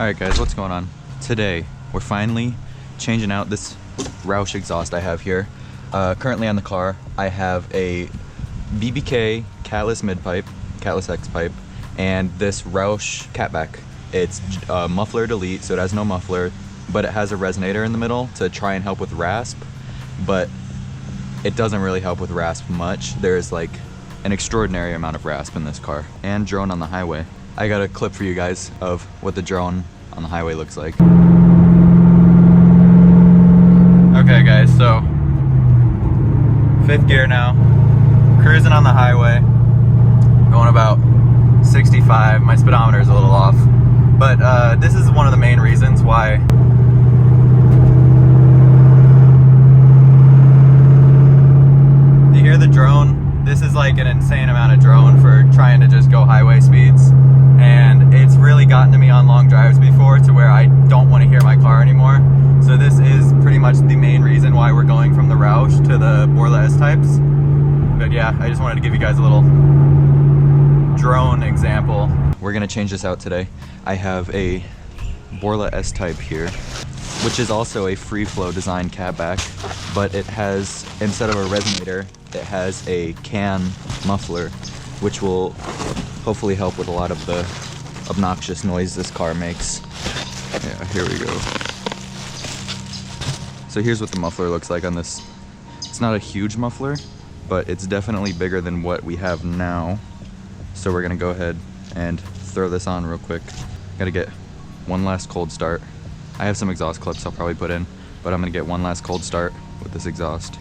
Alright guys, what's going on? Today, we're finally changing out this Roush exhaust I have here. Currently on the car, I have a BBK catless mid-pipe, catless X pipe, and this Roush catback. It's muffler delete, so it has no muffler, but it has a resonator in the middle to try and help with rasp, but it doesn't really help with rasp much. There's like an extraordinary amount of rasp in this car. And drone on the highway. I got a clip for you guys of what the drone on the highway looks like. Okay guys, so 5th gear now, cruising on the highway, going about 65. My speedometer is a little off, but this is one of the main reasons why you hear the drone. This is like an insane amount of drone for trying to just go highway speeds, and it's really gotten to me on long drives before to where I don't want to hear my car anymore. So this is pretty much the main reason why we're going from the Roush to the Borla S-Types. But yeah, I just wanted to give you guys a little drone example. We're gonna change this out today. I have a Borla S-Type here, which is also a free flow design catback, but it has, instead of a resonator, it has a can muffler, which will hopefully help with a lot of the obnoxious noise this car makes. Yeah, here we go. So here's what the muffler looks like on this. It's not a huge muffler, but it's definitely bigger than what we have now. So we're gonna go ahead and throw this on real quick. Gotta get one last cold start. I have some exhaust clips I'll probably put in, but I'm gonna get one last cold start with this exhaust.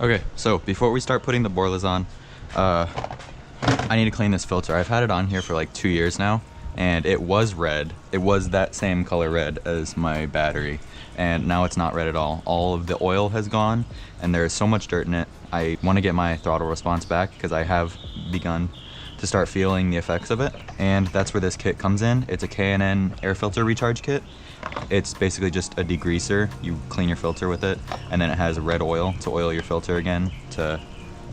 Okay, so before we start putting the Borlas on, I need to clean this filter. I've had it on here for like 2 years now, and it was red. It was that same color red as my battery, and now it's not red at all. All of the oil has gone, and there is so much dirt in it. I want to get my throttle response back because I have begun to start feeling the effects of it, and that's where this kit comes in. It's a K&N air filter recharge kit. It's basically just a degreaser. You clean your filter with it, and then it has red oil to oil your filter again to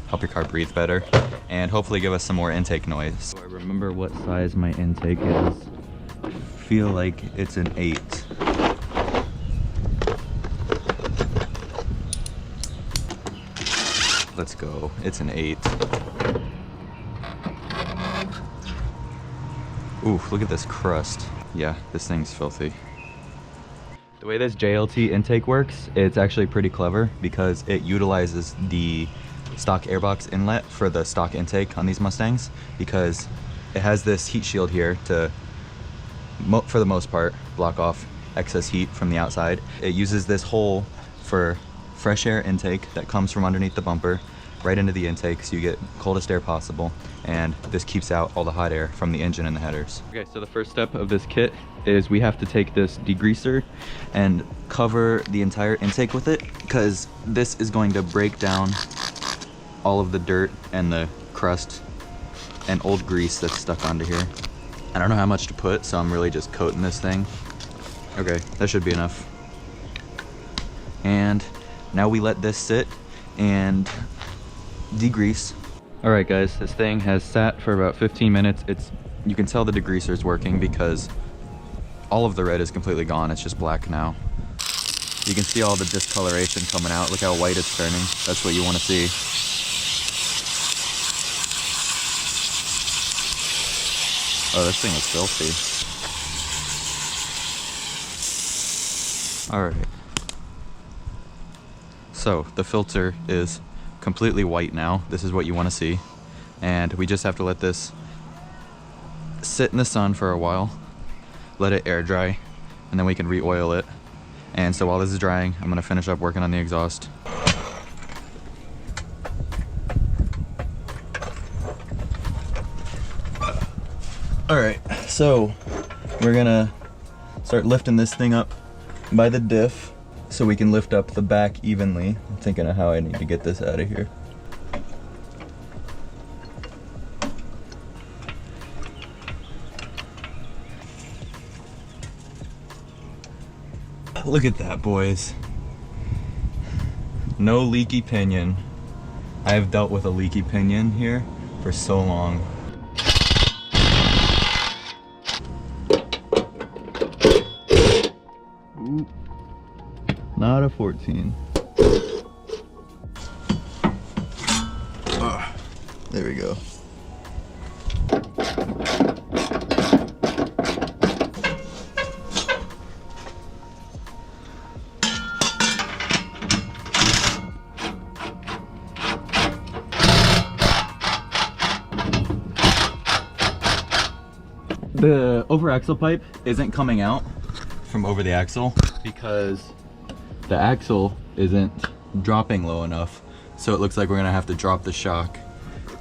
help your car breathe better and hopefully give us some more intake noise. So I remember what size my intake is. I feel like it's an 8. Let's go. It's an 8. Ooh, look at this crust. Yeah, this thing's filthy. The way this JLT intake works, it's actually pretty clever because it utilizes the stock airbox inlet for the stock intake on these Mustangs, because it has this heat shield here to, for the most part, block off excess heat from the outside. It uses this hole for fresh air intake that comes from underneath the bumper right into the intake, so you get coldest air possible, and this keeps out all the hot air from the engine and the headers. Okay, so the first step of this kit is we have to take this degreaser and cover the entire intake with it, because this is going to break down all of the dirt and the crust and old grease that's stuck onto here. I don't know how much to put, so I'm really just coating this thing. Okay, that should be enough. And now we let this sit and degrease. All right guys, this thing has sat for about 15 minutes. You can tell the degreaser is working because all of the red is completely gone. It's just black now. You can see all the discoloration coming out. Look how white it's turning. That's what you want to see. Oh, this thing is filthy. All right. So the filter is completely white now. This is what you want to see, and we just have to let this sit in the sun for a while let it air dry, and then we can re-oil it. And so while this is drying, I'm gonna finish up working on the exhaust. All right, so we're gonna start lifting this thing up by the diff so we can lift up the back evenly. I'm thinking of how I need to get this out of here. Look at that, boys. No leaky pinion. I have dealt with a leaky pinion here for so long. Ooh, not a 14. There we go. The over axle pipe isn't coming out from over the axle because the axle isn't dropping low enough. So it looks like we're gonna have to drop the shock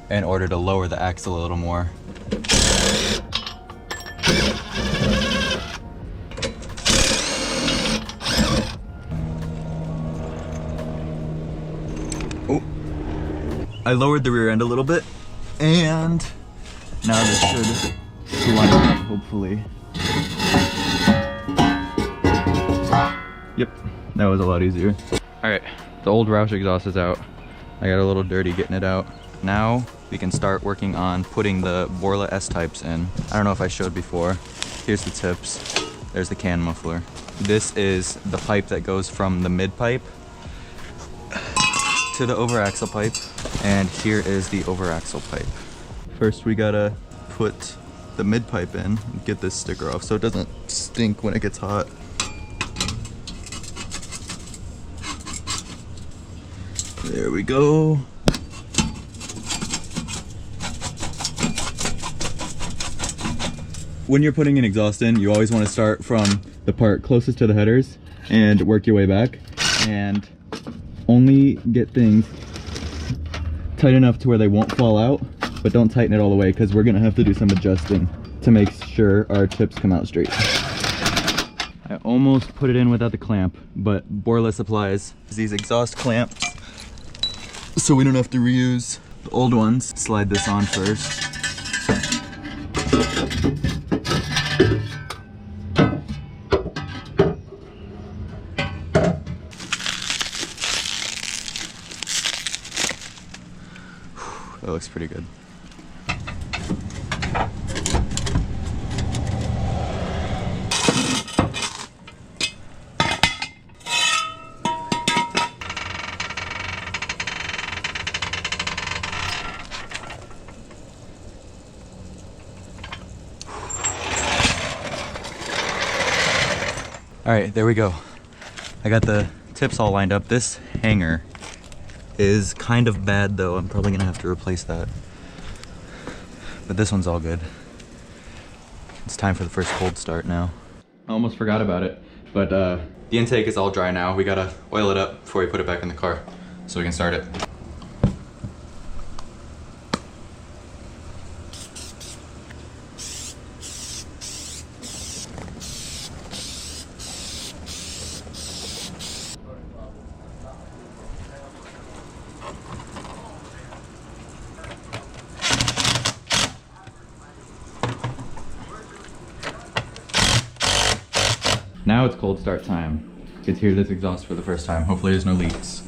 in order to lower the axle a little more. Oh, I lowered the rear end a little bit, and now this should line up, hopefully. Yep, that was a lot easier. All right, the old Roush exhaust is out. I got a little dirty getting it out. Now we can start working on putting the Borla S-Types in. I don't know if I showed before. Here's the tips. There's the can muffler. This is the pipe that goes from the mid pipe to the over axle pipe. And here is the over axle pipe. First we gotta put the mid pipe in and get this sticker off so it doesn't stink when it gets hot. There we go. When you're putting an exhaust in, you always want to start from the part closest to the headers and work your way back, and only get things tight enough to where they won't fall out, but don't tighten it all the way because we're gonna have to do some adjusting to make sure our tips come out straight. I almost put it in without the clamp, but Borlas supplies these exhaust clamps so we don't have to reuse the old ones. Slide this on first. That looks pretty good. All right, there we go. I got the tips all lined up. This hanger is kind of bad though. I'm probably gonna have to replace that. But this one's all good. It's time for the first cold start now. I almost forgot about it, but the intake is all dry now. We gotta oil it up before we put it back in the car so we can start it. Now it's cold start time. Get to hear this exhaust for the first time. Hopefully there's no leaks.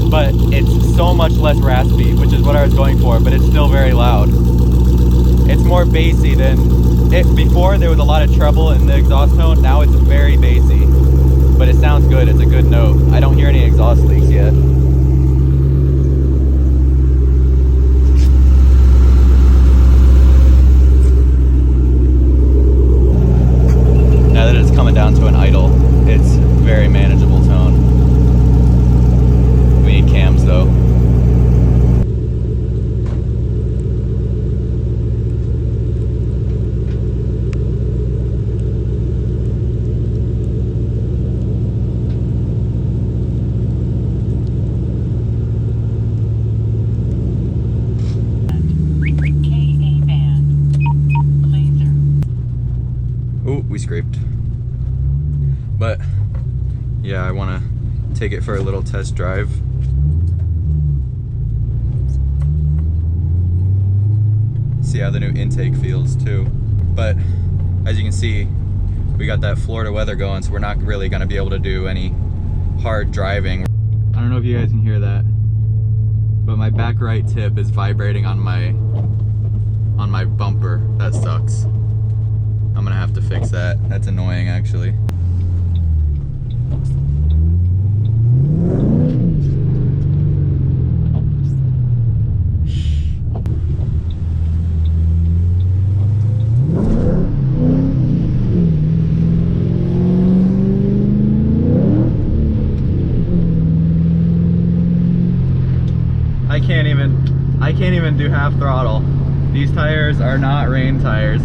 But it's so much less raspy, which is what I was going for, but it's still very loud. It's more bassy than Before there was a lot of treble in the exhaust tone. Now it's very bassy, but it sounds good. It's a good note. I don't hear any exhaust leaks yet. Now that it's coming down to an idle, it's very manageable tone. We need cams though. We scraped, but yeah, I want to take it for a little test drive. See how the new intake feels too. But as you can see, we got that Florida weather going, so we're not really going to be able to do any hard driving. I don't know if you guys can hear that, but my back right tip is vibrating on my bumper. That sucks. I'm gonna have to fix that. That's annoying, actually. I can't even do half throttle. These tires are not rain tires.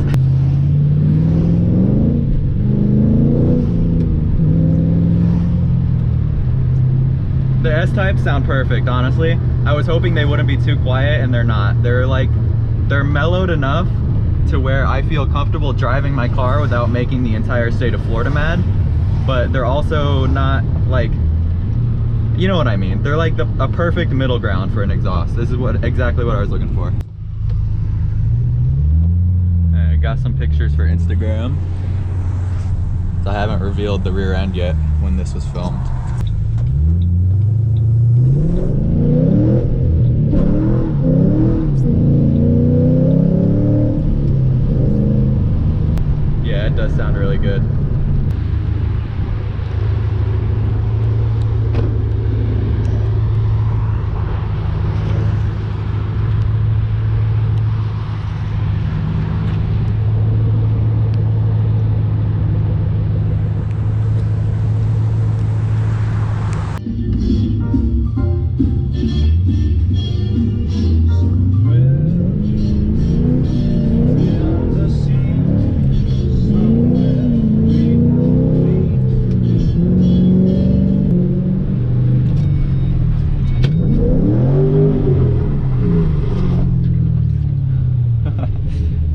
The S-Types sound perfect, honestly. I was hoping they wouldn't be too quiet, and they're not. They're mellowed enough to where I feel comfortable driving my car without making the entire state of Florida mad, but they're also not like, you know what I mean. They're like a perfect middle ground for an exhaust. This is exactly what I was looking for. I got some pictures for Instagram. So I haven't revealed the rear end yet when this was filmed. Yeah, it does sound really good.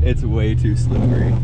It's way too slippery.